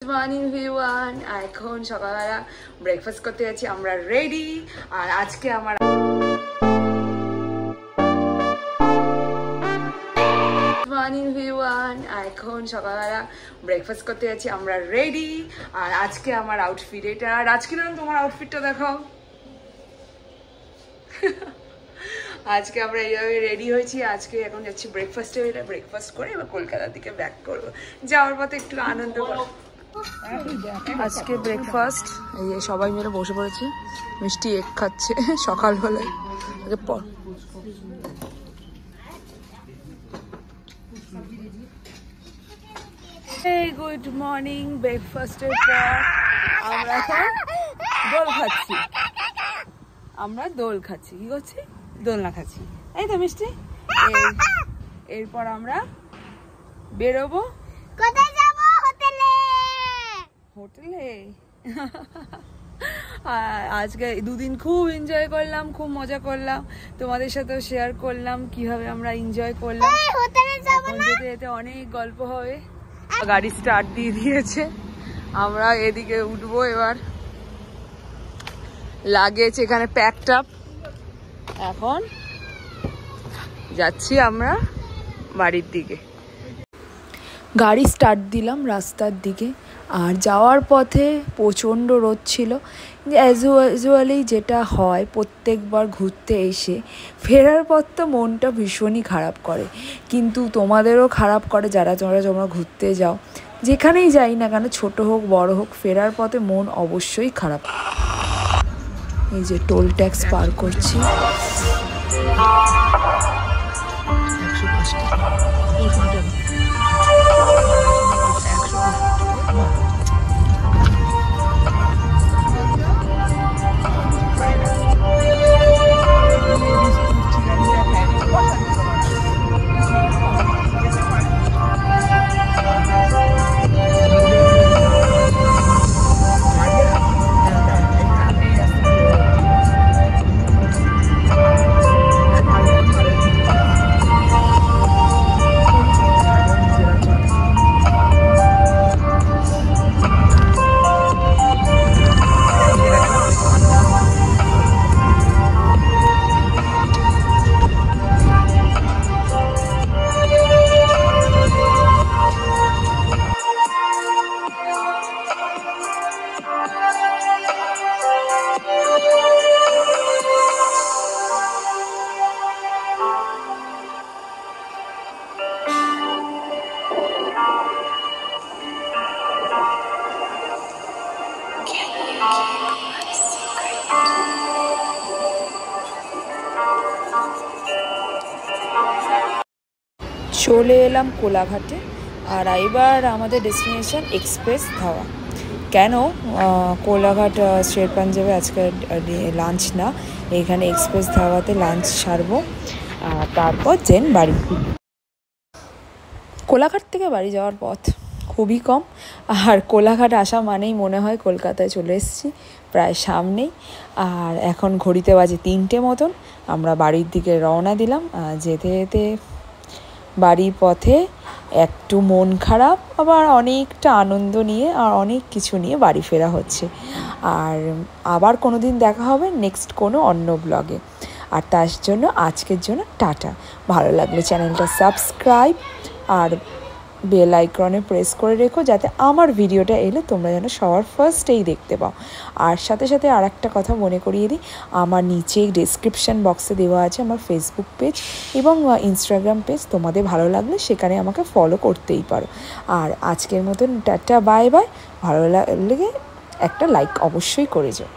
Morning ভিউয়ান, এখন সকালবেলা breakfast করতে যাচ্ছি, আমরা রেডি। আর আজকে আমার মর্নিং ভিউয়ান, এখন সকালবেলা ব্রেকফাস্ট করতে যাচ্ছি, আমরা রেডি। আর আজকে আমার আউটফিট এটা। আর আজকে না তোমার আউটফিটটা দেখাও। আজকে আমরা এইভাবে রেডি হয়েছি। আজকে এখন যাচ্ছি ব্রেকফাস্টে, এটা ব্রেকফাস্ট করে এবার কলকাতার দিকে ব্যাক করবো। যাওয়ার পথে একটু আনন্দ করবো। আজকে ব্রেকফাস্ট এই সবাই মিলে বসে পড়েছি, মিষ্টি এগ খাচ্ছে সকালবেলায়। পর গুড মর্নিং। ব্রেকফাস্টের পর আমরা এখন দোল খাচ্ছি। কি করছি? দোলনা খাচ্ছি, এই তো মিষ্টি। এরপর আমরা বেরোবো। কোথায় যাবো? হোটেলে। আজকে দুদিন খুব এনজয় করলাম, খুব মজা করলাম, তোমাদের সাথেও শেয়ার করলাম কিভাবে আমরা এনজয় করলাম। এখন যেতে যেতে অনেক গল্প হবে। গাড়ি স্টার্ট দিয়ে দিয়েছে, আমরা এদিকে উঠবো এবার। লাগেজ এখানে প্যাকড আপ। এখন যাচ্ছি আমরা বাড়ির দিকে। গাড়ি স্টার্ট দিলাম রাস্তার দিকে। আর যাওয়ার পথে প্রচণ্ড রোদ ছিল। অ্যাজ ইউজুয়ালি যেটা হয় প্রত্যেকবার ঘুরতে এসে ফেরার পর তো মনটা ভীষণই খারাপ করে, কিন্তু তোমাদেরও খারাপ করে যারা তোমরা ঘুরতে যাও। যেখানেই যাই না কেন, ছোট হোক বড় হোক, ফেরার পথে মন অবশ্যই খারাপ। এই যে টোল ট্যাক্স পার করছি। চলে এলাম কোলাঘাটে। আর এবার আমাদের ডেস্টিনেশন এক্সপ্রেস ধাবা। কেন কোলাঘাট শের পাঞ্জাবে আজকে লাঞ্চ না, এখানে এক্সপ্রেস ধাবাতে লাঞ্চ সারবো, তারপর দেন বাড়ি। কোলাঘাট থেকে বাড়ি যাওয়ার পথ খুবই কম। আর কোলাঘাট আসা মানেই মনে হয় কলকাতায় চলে এসেছি, প্রায় সামনেই। আর এখন ঘড়িতে বাজে 3টে মতন। আমরা বাড়ির দিকে রওনা দিলাম। যেতে যেতে বাড়ির পথে একটু মন খারাপ, আবার অনেকটা আনন্দ নিয়ে আর অনেক কিছু নিয়ে বাড়ি ফেরা হচ্ছে। আর আবার কোনো দিন দেখা হবে নেক্সট কোনো অন্য ব্লগে। আর তার জন্য আজকের জন্য টাটা। ভালো লাগলে চ্যানেলটা সাবস্ক্রাইব আর বেল আইকনে প্রেস করে রেখো, যাতে আমার ভিডিওটা এলে তোমরা যেন সবার ফার্স্টেই দেখতে পাও। আর সাথে সাথে আর একটা কথা মনে করিয়ে দিই, আমার নিচে ডেসক্রিপশান বক্সে দেওয়া আছে আমার ফেসবুক পেজ এবং ইনস্টাগ্রাম পেজ। তোমাদের ভালো লাগলে সেখানে আমাকে ফলো করতেই পারো। আর আজকের মতন টাটা, বাই বাই। ভালো লাগলে একটা লাইক অবশ্যই করে যাও।